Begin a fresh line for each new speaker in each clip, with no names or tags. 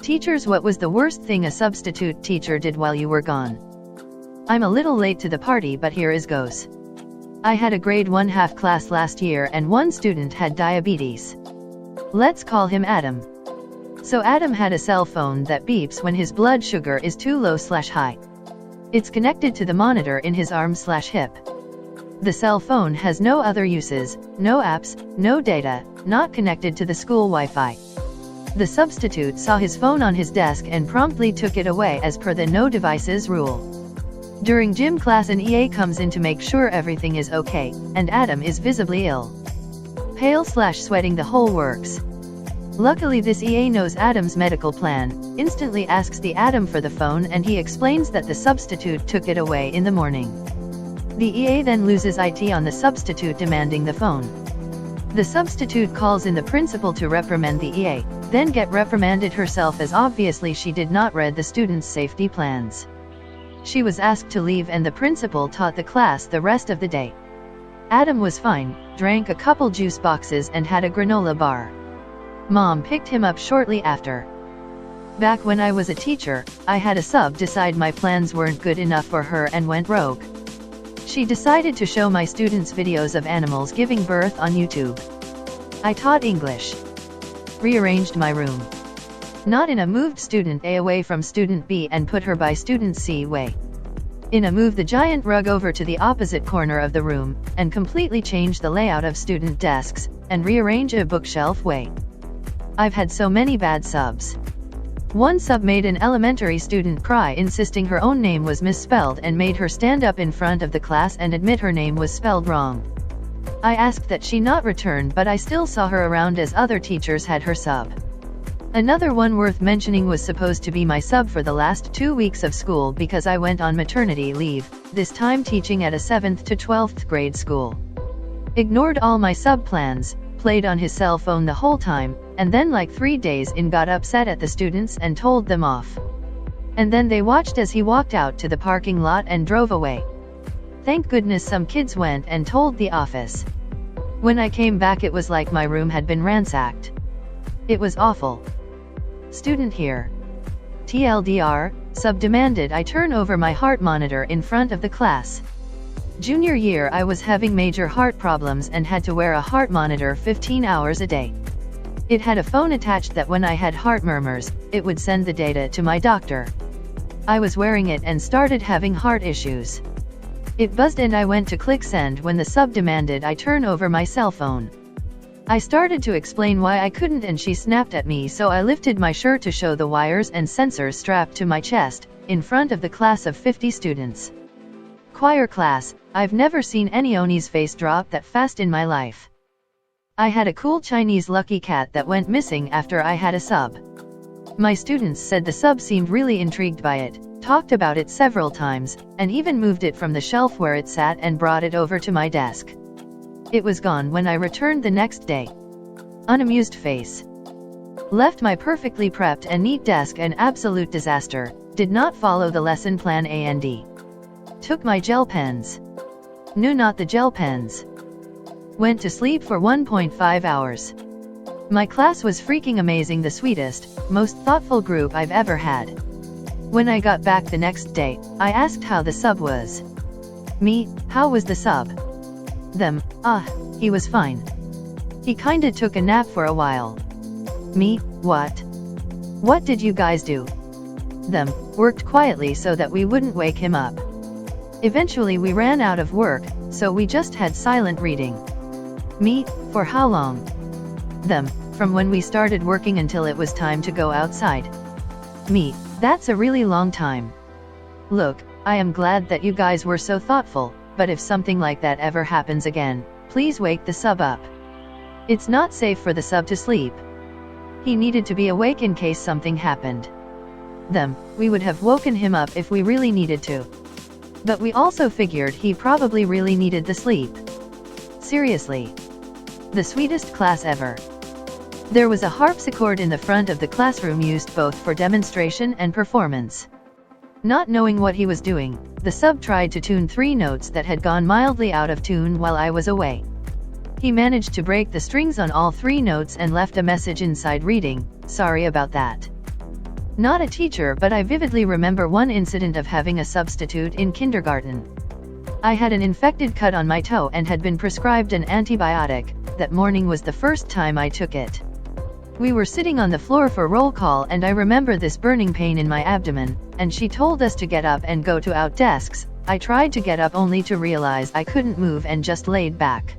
Teachers, what was the worst thing a substitute teacher did while you were gone? I'm a little late to the party, but here is goes. I had a grade 1 half class last year and one student had diabetes. Let's call him Adam. So Adam had a cell phone that beeps when his blood sugar is too low/high. It's connected to the monitor in his arm/hip. The cell phone has no other uses, no apps, no data, not connected to the school Wi-Fi. The substitute saw his phone on his desk and promptly took it away as per the no devices rule. During gym class, an EA comes in to make sure everything is okay, and Adam is visibly ill. Pale/sweating, the whole works. Luckily this EA knows Adam's medical plan, instantly asks the Adam for the phone, and he explains that the substitute took it away in the morning. The EA then loses IT on the substitute demanding the phone. The substitute calls in the principal to reprimand the EA, then get reprimanded herself as obviously she did not read the student's safety plans. She was asked to leave and the principal taught the class the rest of the day. Adam was fine, drank a couple juice boxes and had a granola bar. Mom picked him up shortly after. Back when I was a teacher, I had a sub decide my plans weren't good enough for her and went rogue. She decided to show my students videos of animals giving birth on YouTube. I taught English. Rearranged my room. Not in a moved student A away from student B and put her by student C way. In a move the giant rug over to the opposite corner of the room, and completely change the layout of student desks, and rearrange a bookshelf way. I've had so many bad subs. One sub made an elementary student cry, insisting her own name was misspelled, and made her stand up in front of the class and admit her name was spelled wrong. I asked that she not return, but I still saw her around as other teachers had her sub. Another one worth mentioning was supposed to be my sub for the last 2 weeks of school because I went on maternity leave, this time teaching at a 7th to 12th grade school. Ignored all my sub plans, played on his cell phone the whole time, and then like 3 days in got upset at the students and told them off. And then they watched as he walked out to the parking lot and drove away. Thank goodness some kids went and told the office. When I came back it was like my room had been ransacked. It was awful. Student here. TLDR, sub demanded I turn over my heart monitor in front of the class. Junior year I was having major heart problems and had to wear a heart monitor 15 hours a day. It had a phone attached that when I had heart murmurs, it would send the data to my doctor. I was wearing it and started having heart issues. It buzzed and I went to click send when the sub demanded I turn over my cell phone. I started to explain why I couldn't and she snapped at me, so I lifted my shirt to show the wires and sensors strapped to my chest, in front of the class of 50 students. Choir class, I've never seen any Oni's face drop that fast in my life. I had a cool Chinese lucky cat that went missing after I had a sub. My students said the sub seemed really intrigued by it, talked about it several times, and even moved it from the shelf where it sat and brought it over to my desk. It was gone when I returned the next day. Unamused face. Left my perfectly prepped and neat desk an absolute disaster, did not follow the lesson plan and took my gel pens. No, not the gel pens. Went to sleep for 1.5 hours. My class was freaking amazing, the sweetest, most thoughtful group I've ever had. When I got back the next day, I asked how the sub was. Me, how was the sub? Them, he was fine. He kinda took a nap for a while. Me, what? What did you guys do? Them, worked quietly so that we wouldn't wake him up. Eventually we ran out of work, so we just had silent reading. Me, for how long? Them, from when we started working until it was time to go outside. Me, that's a really long time. Look, I am glad that you guys were so thoughtful, but if something like that ever happens again, please wake the sub up. It's not safe for the sub to sleep. He needed to be awake in case something happened. Them, we would have woken him up if we really needed to. But we also figured he probably really needed the sleep. Seriously. The sweetest class ever. There was a harpsichord in the front of the classroom used both for demonstration and performance. Not knowing what he was doing, the sub tried to tune 3 notes that had gone mildly out of tune while I was away. He managed to break the strings on all 3 notes and left a message inside reading, "Sorry about that." Not a teacher, but I vividly remember one incident of having a substitute in kindergarten. I had an infected cut on my toe and had been prescribed an antibiotic. That morning was the first time I took it. We were sitting on the floor for roll call and I remember this burning pain in my abdomen, and she told us to get up and go to out desks. I tried to get up only to realize I couldn't move and just laid back.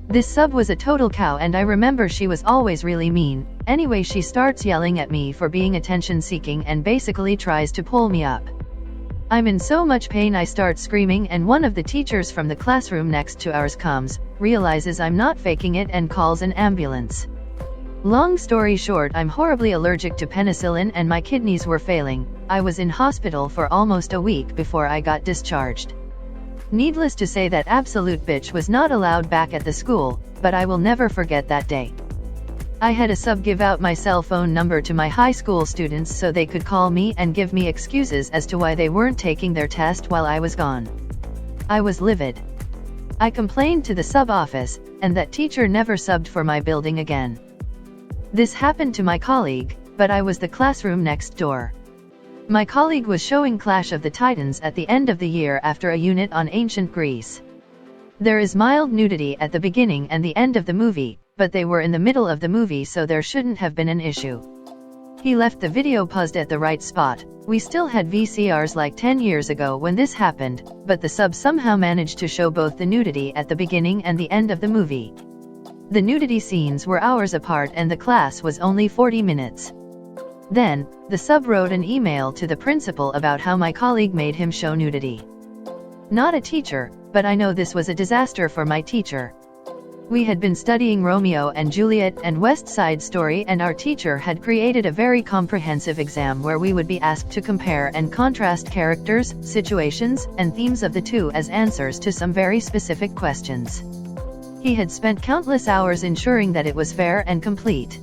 This sub was a total cow and I remember she was always really mean. Anyway, she starts yelling at me for being attention seeking and basically tries to pull me up. I'm in so much pain I start screaming and one of the teachers from the classroom next to ours comes, realizes I'm not faking it and calls an ambulance. Long story short, I'm horribly allergic to penicillin and my kidneys were failing. I was in hospital for almost a week before I got discharged. Needless to say, that absolute bitch was not allowed back at the school, but I will never forget that day. I had a sub give out my cell phone number to my high school students so they could call me and give me excuses as to why they weren't taking their test while I was gone. I was livid. I complained to the sub office, and that teacher never subbed for my building again. This happened to my colleague, but I was the classroom next door. My colleague was showing Clash of the Titans at the end of the year after a unit on ancient Greece. There is mild nudity at the beginning and the end of the movie, but they were in the middle of the movie so there shouldn't have been an issue. He left the video paused at the right spot. We still had VCRs like 10 years ago when this happened, but the sub somehow managed to show both the nudity at the beginning and the end of the movie. The nudity scenes were hours apart and the class was only 40 minutes. Then, the sub wrote an email to the principal about how my colleague made him show nudity. Not a teacher, but I know this was a disaster for my teacher. We had been studying Romeo and Juliet and West Side Story and our teacher had created a very comprehensive exam where we would be asked to compare and contrast characters, situations, and themes of the two as answers to some very specific questions. He had spent countless hours ensuring that it was fair and complete.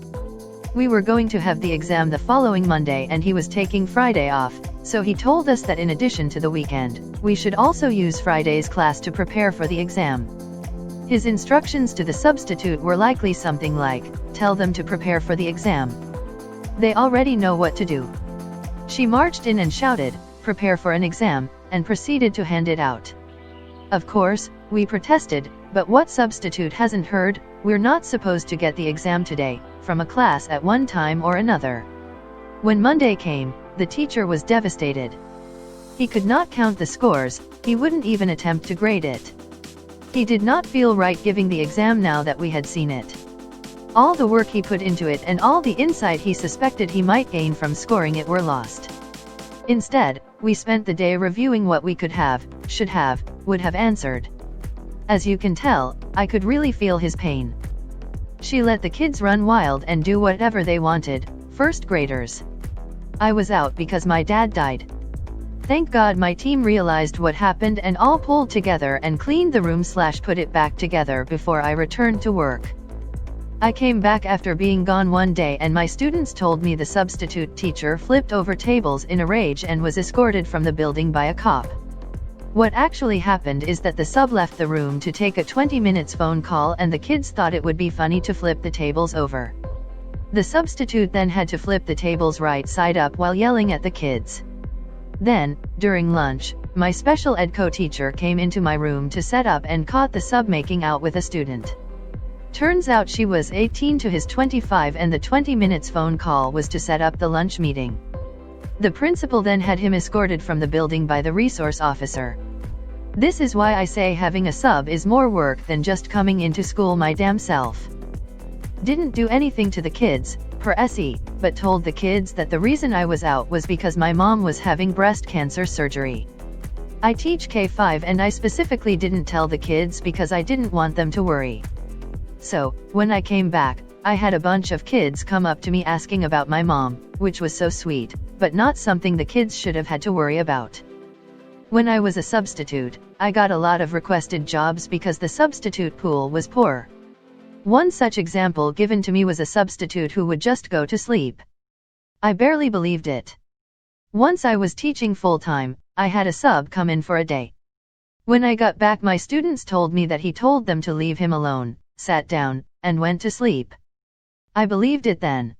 We were going to have the exam the following Monday and he was taking Friday off, so he told us that in addition to the weekend, we should also use Friday's class to prepare for the exam. His instructions to the substitute were likely something like, tell them to prepare for the exam. They already know what to do. She marched in and shouted, prepare for an exam, and proceeded to hand it out. Of course, we protested, but what substitute hasn't heard, we're not supposed to get the exam today, from a class at one time or another. When Monday came, the teacher was devastated. He could not count the scores, he wouldn't even attempt to grade it. He did not feel right giving the exam now that we had seen it. All the work he put into it and all the insight he suspected he might gain from scoring it were lost. Instead, we spent the day reviewing what we could have, should have, would have answered. As you can tell, I could really feel his pain. She let the kids run wild and do whatever they wanted, first graders. I was out because my dad died. Thank God my team realized what happened and all pulled together and cleaned the room / put it back together before I returned to work. I came back after being gone one day and my students told me the substitute teacher flipped over tables in a rage and was escorted from the building by a cop. What actually happened is that the sub left the room to take a 20-minute phone call and the kids thought it would be funny to flip the tables over. The substitute then had to flip the tables right side up while yelling at the kids. Then, during lunch, my special ed co-teacher came into my room to set up and caught the sub making out with a student. Turns out she was 18 to his 25 and the 20-minute phone call was to set up the lunch meeting. The principal then had him escorted from the building by the resource officer. This is why I say having a sub is more work than just coming into school my damn self. Didn't do anything to the kids, per se, but told the kids that the reason I was out was because my mom was having breast cancer surgery. I teach K5 and I specifically didn't tell the kids because I didn't want them to worry. So, when I came back, I had a bunch of kids come up to me asking about my mom, which was so sweet, but not something the kids should have had to worry about. When I was a substitute, I got a lot of requested jobs because the substitute pool was poor. One such example given to me was a substitute who would just go to sleep. I barely believed it. Once I was teaching full-time, I had a sub come in for a day. When I got back, my students told me that he told them to leave him alone, sat down, and went to sleep. I believed it then.